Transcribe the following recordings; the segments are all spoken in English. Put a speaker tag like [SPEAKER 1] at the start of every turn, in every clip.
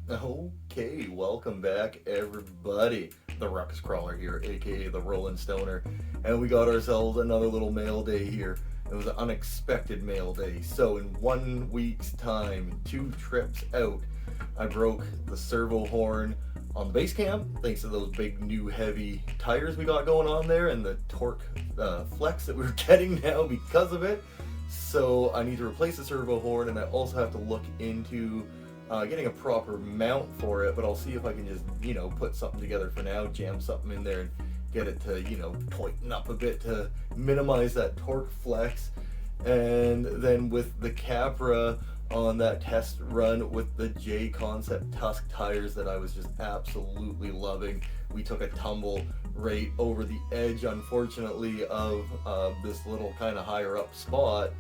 [SPEAKER 1] Okay, welcome back everybody. The Ruckus Crawler here, aka the Rolling Stoner, and we got ourselves another little mail day here. It was an unexpected mail day. So in 1 week's time, 2 trips out, I broke the servo horn on the base camp, thanks to those big new heavy tires we got going on there and the torque flex that we're getting now because of it. So I need to replace the servo horn, and I also have to look into getting a proper mount for it, but I'll see if I can just, put something together for now, jam something in there and get it to, tighten up a bit to minimize that torque flex. And then with the Capra on that test run with the J Concept Tusk tires that I was just absolutely loving, we took a tumble right over the edge, unfortunately, of this little kind of higher up spot.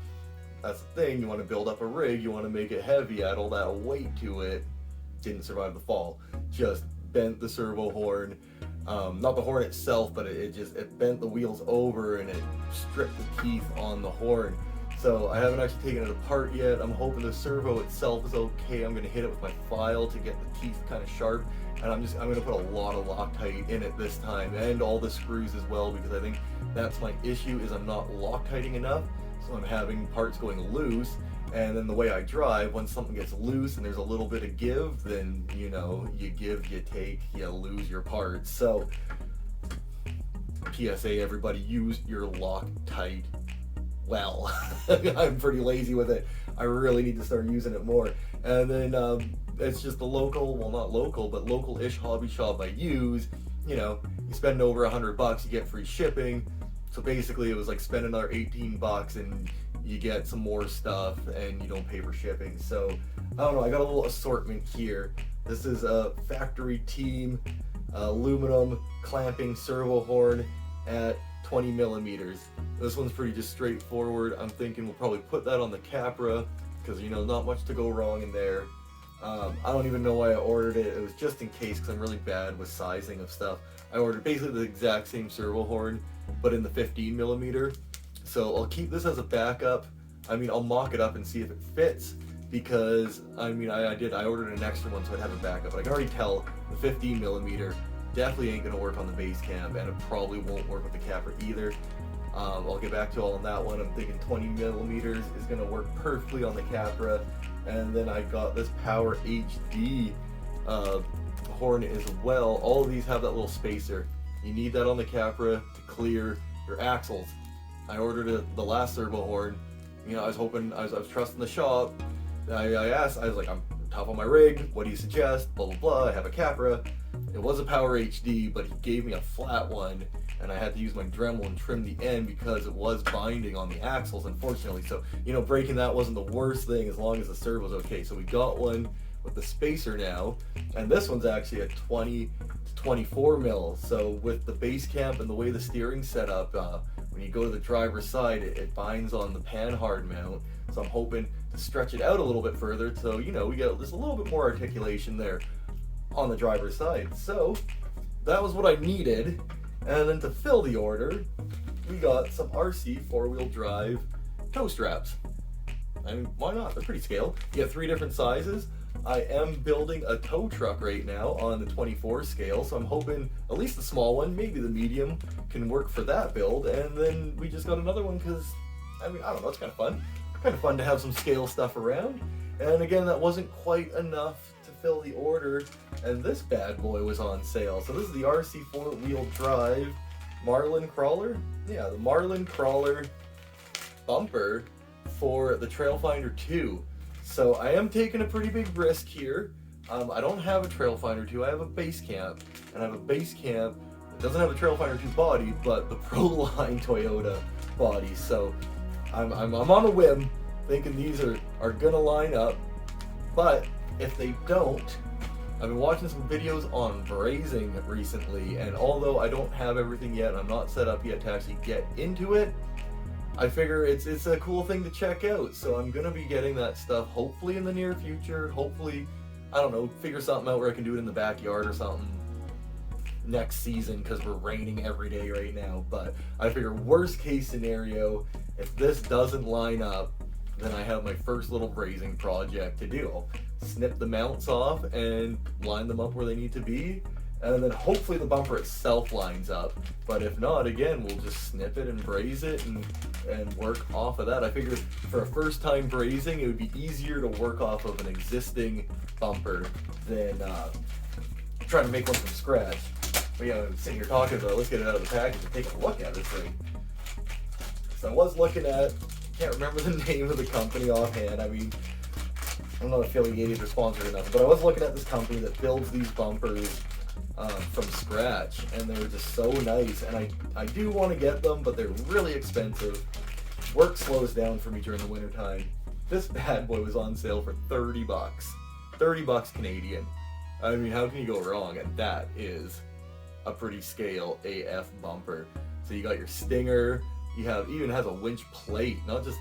[SPEAKER 1] That's the thing, you want to build up a rig, you want to make it heavy, add all that weight to it. Didn't survive the fall, just bent the servo horn. Not the horn itself, but it bent the wheels over and it stripped the teeth on the horn. So I haven't actually taken it apart yet. I'm hoping the servo itself is okay. I'm going to hit it with my file to get the teeth kind of sharp, and I'm going to put a lot of Loctite in it this time, and all the screws as well, because I think that's my issue, is I'm not Loctiting enough. So I'm having parts going loose, and then the way I drive, when something gets loose and there's a little bit of give, then you give, you take, you lose your parts. So PSA, everybody, use your Loctite well. I'm pretty lazy with it. I really need to start using it more. And then it's just the local-ish hobby shop I use. You spend over $100, you get free shipping. So basically it was like spend another $18 and you get some more stuff and you don't pay for shipping. So I don't know, I got a little assortment here. This is a factory team aluminum clamping servo horn at 20 millimeters. This one's pretty just straightforward. I'm thinking we'll probably put that on the Capra because not much to go wrong in there. I don't even know why I ordered it. It was just in case, because I'm really bad with sizing of stuff. I ordered basically the exact same servo horn, but in the 15 millimeter. So I'll keep this as a backup. I'll mock it up and see if it fits, because I ordered an extra one so I'd have a backup, but I can already tell the 15 millimeter definitely ain't gonna work on the base camp, and it probably won't work with the Capra either. I'll get back to all on that one. I'm thinking 20 millimeters is gonna work perfectly on the Capra. And then I got this Power HD horn as well. All of these have that little spacer. You need that on the Capra to clear your axles. I ordered the last servo horn. I was hoping, I was trusting the shop. I asked, I was like, I'm tough on my rig, what do you suggest? Blah, blah, blah, I have a Capra. It was a Power HD, but he gave me a flat one, and I had to use my Dremel and trim the end because it was binding on the axles, unfortunately. So, breaking that wasn't the worst thing as long as the servo's okay. So we got one with the spacer now, and this one's actually a 20 to 24 mil. So with the base camp and the way the steering's set up, when you go to the driver's side, it binds on the pan hard mount. So I'm hoping to stretch it out a little bit further, so we get just a little bit more articulation there on the driver's side. So that was what I needed. And then to fill the order, we got some RC 4-wheel drive tow straps. Why not? They're pretty scale. You get 3 different sizes. I am building a tow truck right now on the 24 scale, so I'm hoping at least the small one, maybe the medium, can work for that build. And then we just got another one because, I don't know, it's kind of fun. Kind of fun to have some scale stuff around. And again, that wasn't quite enough to fill the order, and this bad boy was on sale. So this is the RC 4-wheel drive Marlin crawler. Yeah, the Marlin crawler bumper for the Trailfinder 2. So I am taking a pretty big risk here. I don't have a Trailfinder 2, I have a base camp, and I have a base camp that doesn't have a Trailfinder 2 body, but the Proline Toyota body. So I'm on a whim, thinking these are gonna line up, but if they don't, I've been watching some videos on brazing recently, and although I don't have everything yet, I'm not set up yet to actually get into it, I figure it's a cool thing to check out. So I'm gonna be getting that stuff hopefully in the near future. Hopefully, I don't know, figure something out where I can do it in the backyard or something next season, because we're raining every day right now. But I figure worst case scenario, if this doesn't line up, then I have my first little brazing project to do. I'll snip the mounts off and line them up where they need to be, and then hopefully the bumper itself lines up. But if not, again, we'll just snip it and braze it and work off of that. I figured for a first time brazing, it would be easier to work off of an existing bumper than trying to make one from scratch. But yeah, I'm sitting here talking about it. Let's get it out of the package and take a look at this thing. So I was looking at, can't remember the name of the company offhand. I mean, I'm not affiliated or sponsored or nothing, but I was looking at this company that builds these bumpers from scratch, and they're just so nice, and I do want to get them, but they're really expensive. Work slows down for me during the winter time. This bad boy was on sale for 30 bucks. 30 bucks Canadian. I mean, how can you go wrong? And that is a pretty scale AF bumper. So you got your stinger, even has a winch plate, not just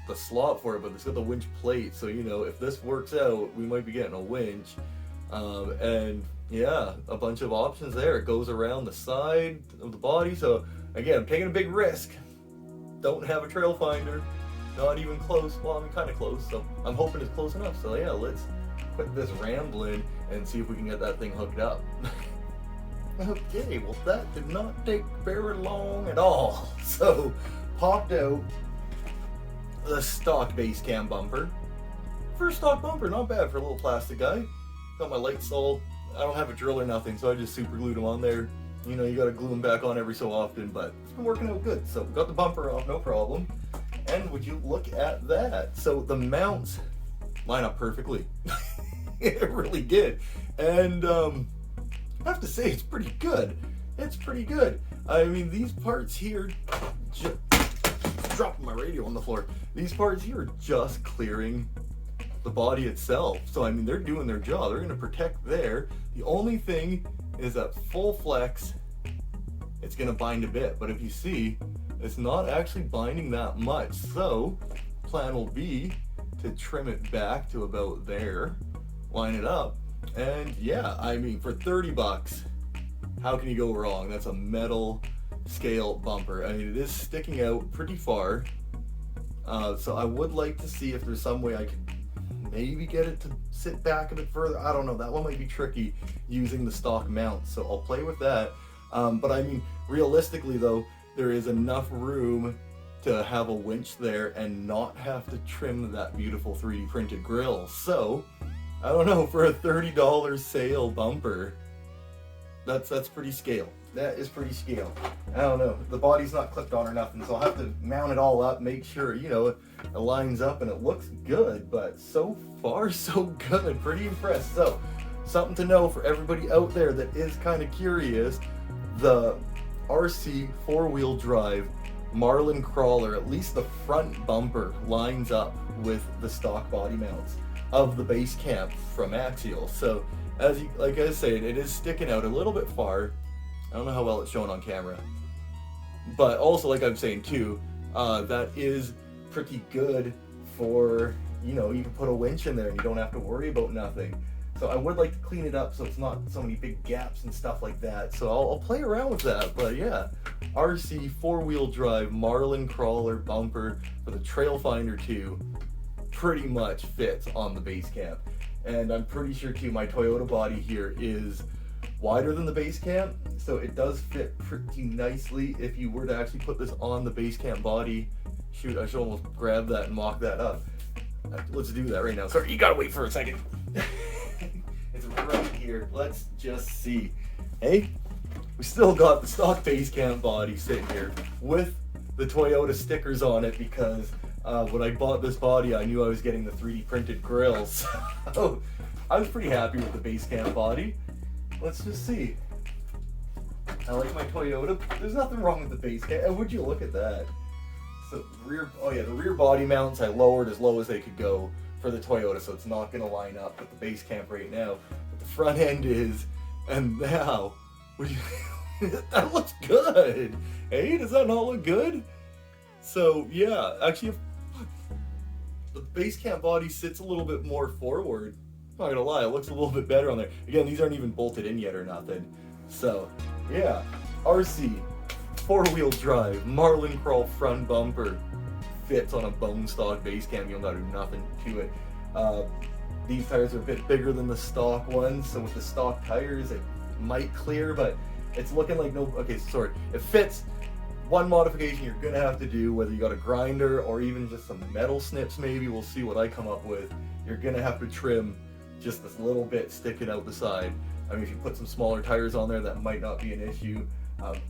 [SPEAKER 1] the slot for it, but it's got the winch plate, so you know, if this works out, we might be getting a winch. And yeah, a bunch of options there. It goes around the side of the body, so again, I'm taking a big risk. Don't have a trail finder, not even close. Well, I'm kind of close, so I'm hoping it's close enough. So yeah, let's quit this rambling and see if we can get that thing hooked up. Okay, well that did not take very long at all. So, popped out the stock base cam bumper. First stock bumper, not bad for a little plastic guy. Got my lights all, I don't have a drill or nothing, so I just super glued them on there. You know, you gotta glue them back on every so often, but it's been working out good. So, got the bumper off, no problem. And would you look at that? So, the mounts line up perfectly. It really did. And, I have to say, it's pretty good. It's pretty good. I mean, these parts here, dropping my radio on the floor. These parts here are just clearing the body itself. So, I mean, they're doing their job. They're going to protect there. The only thing is that full flex, it's going to bind a bit. But if you see, it's not actually binding that much. So, plan will be to trim it back to about there, line it up. And yeah, I mean, for 30 bucks, how can you go wrong? That's a metal scale bumper. I mean, it is sticking out pretty far. So I would like to see if there's some way I could maybe get it to sit back a bit further. I don't know, that one might be tricky using the stock mount. So I'll play with that. But I mean, realistically though, there is enough room to have a winch there and not have to trim that beautiful 3D printed grill. So, I don't know, for a $30 sale bumper, that's pretty scale. That is pretty scale. I don't know, the body's not clipped on or nothing, so I'll have to mount it all up, make sure, you know, it lines up and it looks good, but so far so good, pretty impressed. So, something to know for everybody out there that is kind of curious, the RC 4-wheel drive Marlin crawler, at least the front bumper, lines up with the stock body mounts of the base camp from Axial. So, as you, like I was saying, it is sticking out a little bit far. I don't know how well it's showing on camera, but also, like I'm saying too, that is pretty good for, you know, you can put a winch in there and you don't have to worry about nothing. So I would like to clean it up so it's not so many big gaps and stuff like that. So I'll play around with that. But yeah, RC 4-wheel drive Marlin crawler bumper for the Trailfinder 2 pretty much fits on the base camp. And I'm pretty sure too, my Toyota body here is wider than the base camp, so it does fit pretty nicely if you were to actually put this on the base camp body. Shoot, I should almost grab that and mock that up. Let's do that right now. Sorry, you gotta wait for a second. It's right here. Let's just see. Hey, we still got the stock base camp body sitting here with the Toyota stickers on it because when I bought this body, I knew I was getting the 3D printed grills. So I was pretty happy with the base camp body. Let's just see. I like my Toyota. There's nothing wrong with the base camp. And would you look at that? So the rear body mounts I lowered as low as they could go for the Toyota, so it's not going to line up with the base camp right now. But the front end is, and now, that looks good. Hey, does that not look good? So yeah, actually, the base camp body sits a little bit more forward. Not gonna lie, it looks a little bit better on there. Again, these aren't even bolted in yet or nothing. So yeah, RC 4-wheel drive Marlin crawl front bumper fits on a bone stock base cam. You don't gotta do nothing to it. These tires are a bit bigger than the stock ones, so with the stock tires it might clear, but it's looking like no, okay, sorry, it fits. One modification you're gonna have to do, whether you got a grinder or even just some metal snips maybe, we'll see what I come up with, you're gonna have to trim just this little bit sticking out the side. I mean, if you put some smaller tires on there, that might not be an issue.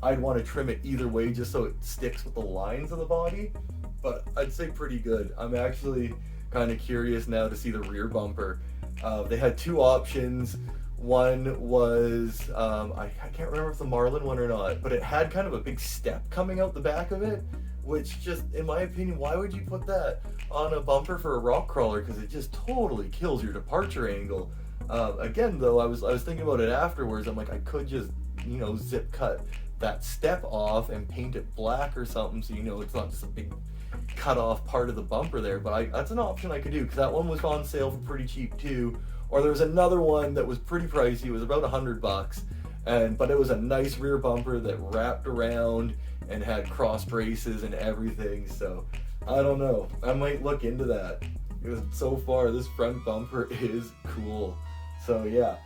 [SPEAKER 1] I'd want to trim it either way just so it sticks with the lines of the body, but I'd say pretty good. I'm actually kind of curious now to see the rear bumper. They had two options. One was, I can't remember if the Marlin one or not, but it had kind of a big step coming out the back of it, which just, in my opinion, why would you put that on a bumper for a rock crawler? Because it just totally kills your departure angle. Again, though, I was thinking about it afterwards. I'm like, I could just, you know, zip cut that step off and paint it black or something, so you know it's not just a big cut off part of the bumper there. But that's an option I could do, because that one was on sale for pretty cheap too. Or there was another one that was pretty pricey. It was about $100, but it was a nice rear bumper that wrapped around and had cross braces and everything. So I don't know, I might look into that, because so far this front bumper is cool. So yeah,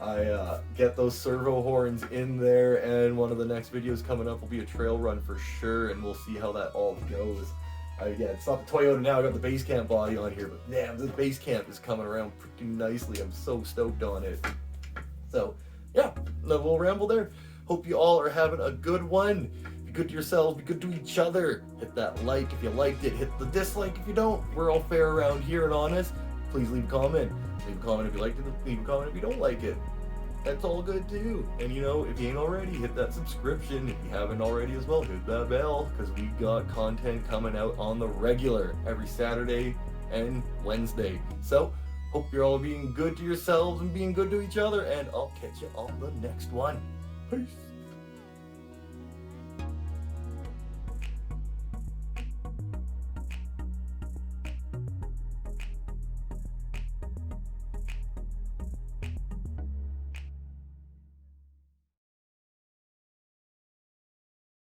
[SPEAKER 1] I get those servo horns in there, and one of the next videos coming up will be a trail run for sure, and we'll see how that all goes. Yeah, it's not the Toyota now, I got the Base Camp body on here, but damn, this Base Camp is coming around pretty nicely. I'm so stoked on it. So yeah, a little ramble there. Hope you all are having a good one. Be good to yourselves, be good to each other. Hit that like if you liked it, hit the dislike if you don't. We're all fair around here and honest. Please leave a comment. Leave a comment if you liked it, leave a comment if you don't like it. That's all good too. And you know, if you ain't already, hit that subscription. If you haven't already as well, hit that bell, because we got content coming out on the regular every Saturday and Wednesday. So hope you're all being good to yourselves and being good to each other, and I'll catch you on the next one. Peace.